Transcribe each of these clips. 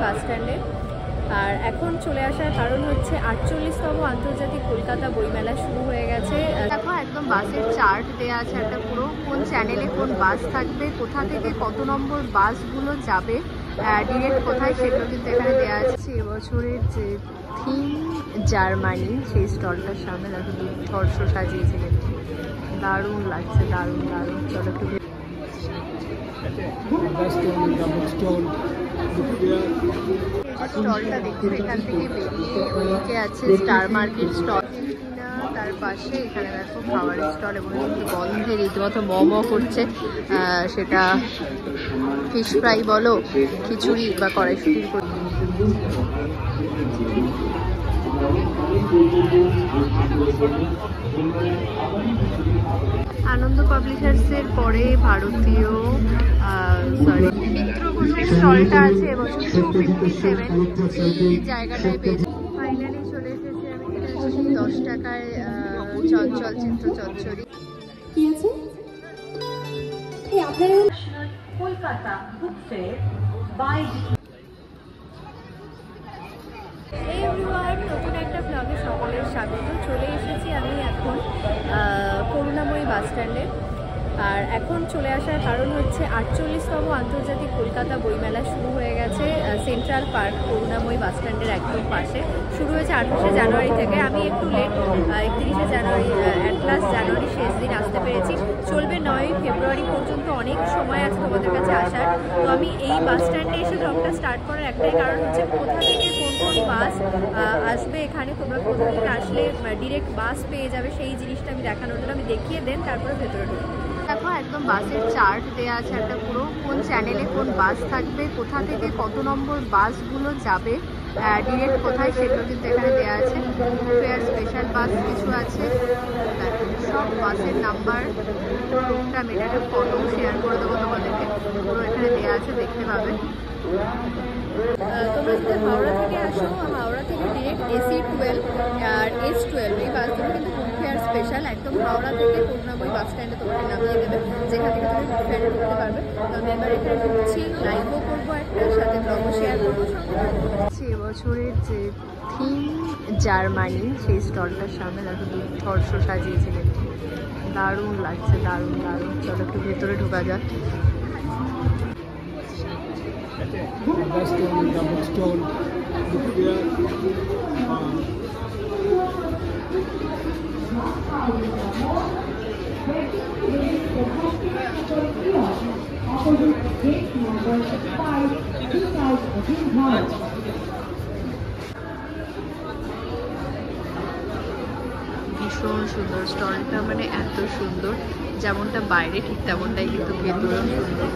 বাস স্ট্যান্ডে। আর এখন চলে আসার কারণ হচ্ছে 48তম আন্তর্জাতিক কলকাতা বইমেলা শুরু হয়ে গেছে। দেখো একদম বাসের চার্ট দেওয়া আছে একটা পুরো, কোন চ্যানেলে কোন বাস থাকবে, কোথা থেকে কত নম্বর বাসগুলো যাবে, ডিরেক্ট কোথায়, সেগুলো কিন্তু এখানে দেওয়া আছে। এবছরের যে থিম জার্মানি, সেই স্টলটার সামনে দেখো দুর্ধর্ষ সাজিয়েছিলেন, দারুণ লাগছে, দারুণ দারুণ। চলো একটু স্টলটা দেখছো, এখান থেকে বেরিয়ে ওইদিকে আছে স্টার মার্কেট স্টল, তার পাশে এখানে দেখো খাবারের স্টল এবং গন্ধে রীতিমতো ম করছে। সেটা ফিশ ফ্রাই বলো, খিচুড়ি বা কড়াইশুটির। আনন্দ পাবলিশার্সের পরে ভারতীয় মিত্র ঘোষের স্টলটা আছে এবছর 257, এই জায়গাটায় পেয়েছি। ফাইনালি চলে এসেছি আমি, এটা হচ্ছে 10 টাকায় চলচ্চিত্র চচ্চড়ি। কি আছে এই আপনারা কলকাতা বুক ফেয়ার বাই এই এভরিওয়ান, নতুন একটা ব্লগে সকলের স্বাগত। চলে এসেছি আমি এখন করুণাময়ী বাস স্ট্যান্ডে। আর এখন চলে আসার কারণ হচ্ছে 48তম আন্তর্জাতিক কলকাতা বইমেলা শুরু হয়ে গেছে সেন্ট্রাল পার্ক করুণাময়ী বাস স্ট্যান্ডের একদম পাশে। শুরু হয়েছে 28শে জানুয়ারি থেকে, আমি একটু লেট 31শে জানুয়ারি, অ্যাট লাস্ট জানুয়ারি শেষ দিন আসতে পেরেছি। চলবে 9ই ফেব্রুয়ারি পর্যন্ত, অনেক সময় আছে তোমাদের কাছে আসার। তো আমি এই বাস স্ট্যান্ডে এসে ব্লগটা স্টার্ট করার একটাই কারণ হচ্ছে কোথা থেকে কোন কোন বাস আসবে এখানে, তোমরা কোথা থেকে আসলে ডিরেক্ট বাস পেয়ে যাবে, সেই জিনিসটা আমি দেখানোর জন্য আমি দেখিয়ে দেন তারপরে ভেতরে ঢুকি। দেখো একদম বাসের চার্ট দেওয়া আছে একটা পুরো, কোন চ্যানেলে কোন বাস থাকবে, কোথা থেকে কত নম্বর বাসগুলো যাবে, ডিরেক্ট কোথায়, সেগুলো কিন্তু এখানে দেওয়া আছে। ফেয়ার স্পেশাল বাস কিছু আছে, সব বাসের নাম্বার, আমি এটা ফটো শেয়ার করে দেবো তোমাদেরকে, পুরো এখানে দেওয়া আছে, দেখতে পাবে। তোমরা যদি হাওড়া থেকে আসো, হাওড়া থেকে ডিরেক্ট AC12 আর S12 এই বাসগুলো কিন্তু বুক ফেয়ার স্পেশাল, একদম হাওড়া থেকে করুণাময়ী বাস স্ট্যান্ডে তোমাকে নামিয়ে দেবে, যেখান থেকে তুমি বুক ফেয়ারে ঢুকতে পারবে। তো আমি এবার এখানে ঢুকছি, লাইভও করবো একটা, সাথে ব্লগও শেয়ার করবো। এবছরের যে থিম জার্মানি, সেই স্টলটার সামনে দেখো দুর্ধর্ষ সাজিয়েছিলেন, দারুণ লাগছে, দারুণ দারুণ। চলো একটু ভেতরে ঢোকা যাক। ভীষণ সুন্দর স্টলটা, মানে এত সুন্দর, যেমনটা বাইরে ঠিক তেমনটাই কিন্তু ভেতরেও সুন্দর।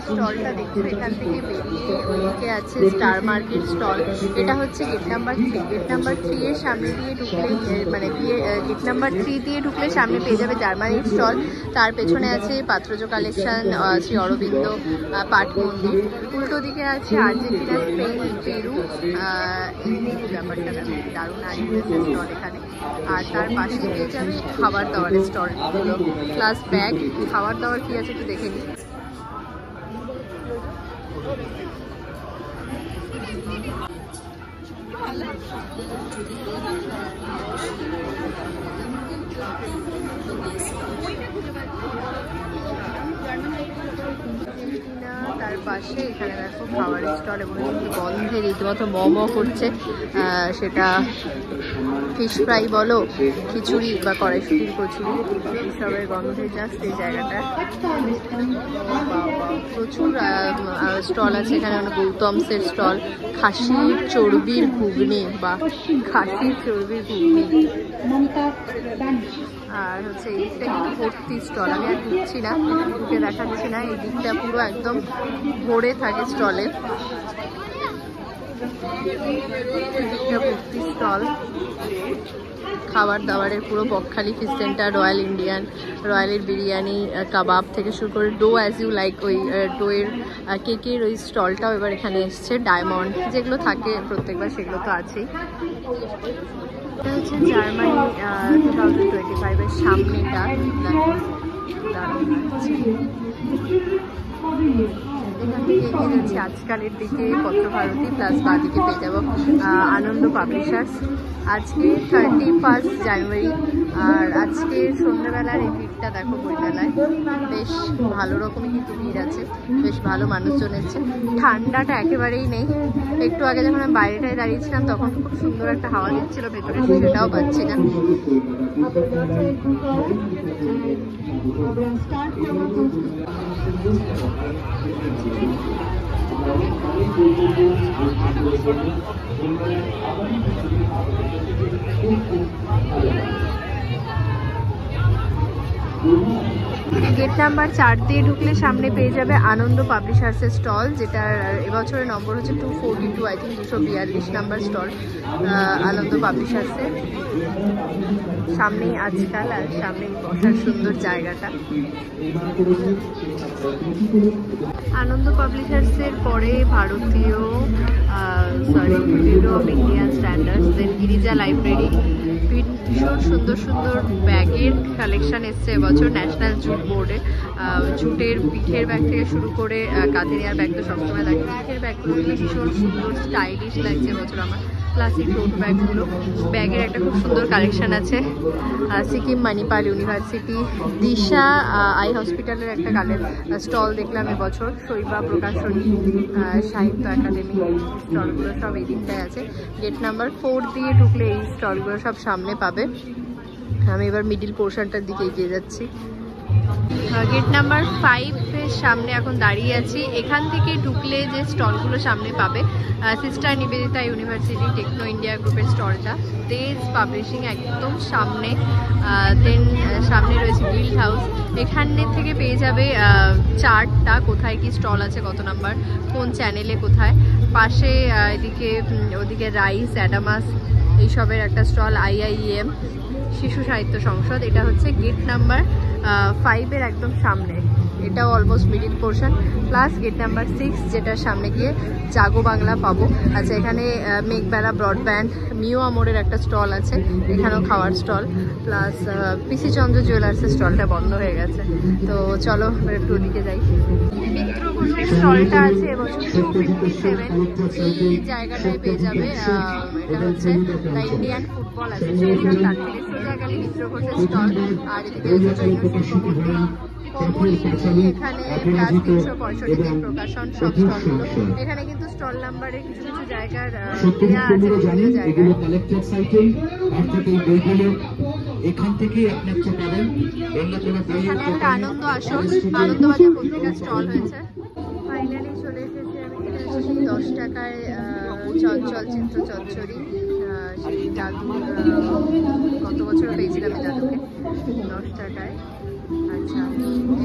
স্টলটা দেখছো, এখান থেকে বেরিয়ে ওইদিকে আছে স্টার মার্কেট স্টল, এটা হচ্ছে গেট নাম্বার 3। গেট নাম্বার 3 এর সামনে দিয়ে ঢুকলে, মানে গেট নাম্বার 3 দিয়ে ঢুকলে সামনে পেয়ে যাবে জার্মানির স্টল। তার পেছনে আছে পাত্রজ কালেকশন, শ্রী অরবিন্দ পাঠ মন্দির। উল্টো দিকে আছে আর্জেন্টিনা, স্পেন, পেরু। এই ব্যাপারটা দারুণ আর্জেন্টিনা স্টল এখানে। আর তার পাশে পেয়ে যাবে খাবার দাবারের স্টলগুলো, প্লাস ব্যাগ। খাবার দাবার কি আছে একটু দেখে নিই। তার পাশে এখানে দেখো খাবারের স্টল এবং গন্ধে রীতিমতো ম করছে। সেটা ফিশ ফ্রাই বলো, খিচুড়ি বা কড়াইশুটির কচুরি, এইসবের গন্ধে জাস্ট এই জায়গাটা। প্রচুর স্টল আছে এখানে, গৌতমসের স্টল, খাসির চর্বির ঘুগনি বা খাসির চর্বির ঘুগনি। আর হচ্ছে এইটা কিন্তু ভর্তি স্টল, আমি আর ঢুকছি না, ঢুকে দেখাচ্ছি না, এই দিকটা পুরো একদম ভরে থাকে স্টলে। ভর্তি স্টল, খাবার দাবারের পুরো Bakkhali fish centre, royal Indian, রয়্যালের বিরিয়ানি, কাবাব থেকে শুরু করে ডো অ্যাজ ইউ লাইক, ওই ডোয়ের কেকের ওই স্টলটাও এবার এখানে এসছে। ডায়মন্ড যেগুলো থাকে প্রত্যেকবার সেগুলো তো আছেই। এটা হচ্ছে জার্মানি 2025-এর সামনেটা, দারুণ লাগছে। এখান থেকে এগিয়ে যাচ্ছি আজকালের দিকে পত্রভারতী, প্লাস বাদিকে পেয়ে যাবো আনন্দ পাবলিশার্স। আজকে 31 জানুয়ারি, আর আজকে সন্ধ্যাবেলার এই ভিড়টা দেখো বইমেলায় বেশ ভালো রকমই কিন্তু ভিড় আছে, বেশ ভালো মানুষজন এসছে। ঠান্ডাটা একেবারেই নেই। একটু আগে যখন আমি বাইরেটায় দাঁড়িয়েছিলাম তখন খুব সুন্দর একটা হাওয়া দিচ্ছিল, ভেতরে সেটাও পাচ্ছি না। গেট নাম্বার 4 দিয়ে ঢুকলে সামনে পেয়ে যাবে আনন্দ পাবলিশার্সের স্টল, যেটার এবছরের নম্বর হচ্ছে 242, আই থিঙ্ক 242 নাম্বার স্টল আনন্দ পাবলিশার্সের। সামনেই আজকাল, আর সামনেই বসার সুন্দর জায়গাটা। আনন্দ পাবলিশার্সের পরে ভারতীয় bureau of Indian standards, then Girija library. ভীষণ সুন্দর সুন্দর ব্যাগের কালেকশন এসছে এবছর ন্যাশনাল জুট বোর্ডে। জুটের পিঠের ব্যাগ থেকে শুরু করে কাঁধে নেওয়ার ব্যাগ তো সবসময় লাগে, পিঠের ব্যাগগুলো ভীষণ সুন্দর স্টাইলিশ লাগছে এবছর আমার। ক্লাসিক টোট ব্যাগগুলো, ব্যাগের একটা খুব সুন্দর কালেকশন আছে। Sikkim Manipal university, Disha I হসপিটালের একটা স্টল দেখলাম এবছর। শৈবা প্রকাশনী, সাহিত্য একাডেমি স্টলগুলো সব এই দিকটায় আছে। গেট নাম্বার 4 দিয়ে ঢুকলে এই স্টলগুলো সব সামনে পাবে। আমি এবার মিডিল পোর্শনটার দিকে এগিয়ে যাচ্ছি। গেট নাম্বার 5 এর সামনে এখন দাঁড়িয়ে আছি। এখান থেকে ঢুকলে যে স্টলগুলো সামনে পাবে, sister Nivedita university Techno India গ্রুপের স্টলটা, তেজ পাবলিশিং একদম সামনে, দেন সামনে রয়েছে গিল্ড হাউস। এখানে থেকে পেয়ে যাবে চার্টটা, কোথায় কি স্টল আছে, কত নাম্বার, কোন চ্যানেলে কোথায়। পাশে এদিকে ওদিকে রাইস, অ্যাডামাস এইসবের একটা স্টল, IIEM শিশু সাহিত্য সংসদ। এটা হচ্ছে গেট নাম্বার 5 এর একদম সামনে, এটাও almost middle portion. Plus gate number 6 যেটার সামনে গিয়ে জাগো বাংলা পাবো। আচ্ছা, এখানে মেঘবেলা ব্রডব্যান্ড, মিও আমরের একটা স্টল আছে, এখানেও খাওয়ার স্টল। প্লাস পিসি চন্দ্র জুয়েলার্সের স্টলটা বন্ধ হয়ে গেছে। তো চলো একটু ওদিকে যাই। মিত্র ঘোষের স্টলটা আছে এবছর 257, এই জায়গাটায় পেয়ে যাবে। এটা হচ্ছে দ্য ইন্ডিয়ান ফুটবল অ্যাসোসিয়েশন, তার থেকে সোজা গেলে মিত্র ঘোষের স্টল। আর এদিকে এখানে প্লাস 365 প্রকাশন সব স্টলগুলো। এখানে কিন্তু স্টল নাম্বারে কিছু কিছু জায়গার দেয়া আছে, বিভিন্ন জায়গায়। এখানে একটা আনন্দ আসর, আনন্দবাজার পত্রিকার স্টল হয়েছে। ফাইনালি চলে এসেছি আমি, 10 টাকায় চঞ্চল চিত্র চচ্চড়ি, সেই দাদু গত বছর পেয়েছিলাম এই দাদুকে 10 টাকায়। আচ্ছা,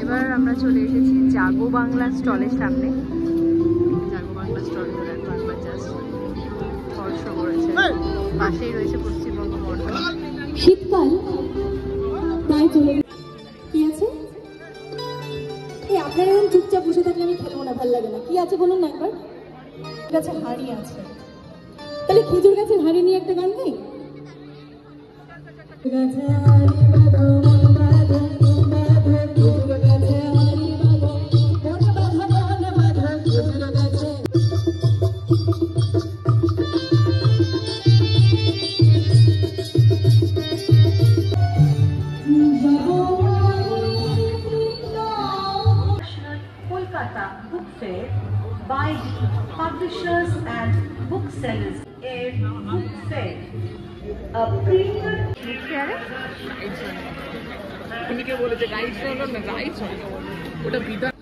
এবার আমরা চলে এসেছি জাগো বাংলা স্টলের সামনে। জাগো বাংলা স্টলটা দেখো একবার, জাস্ট স্পর্শ করেছে। পাশেই রয়েছে পশ্চিমবঙ্গ মন্ডল। শীতকাল তাই চলে কি আছে? এই আপনারা এখন চুপচাপ বসে থাকলে আমি খেলবো না, ভালো লাগে না। কি আছে বলুন না একবার। গাছে হাড়ি আছে, তাহলে খেজুর গাছের হাড়ি নিয়ে একটা গান গাই। গাছে হাড়ি বাঁধো, মন বাঁধো, মন বাঁধো, খেজুর গাছে হাড়ি বাঁধো, মন বাঁধো, মন বাঁধো, খেজুর গাছে। Kolkata Book Fair by publishers and booksellers. A book fair, a premier. উনিকে বলেছে রাইস হলো না, রাইস হলো ওটা বিধান।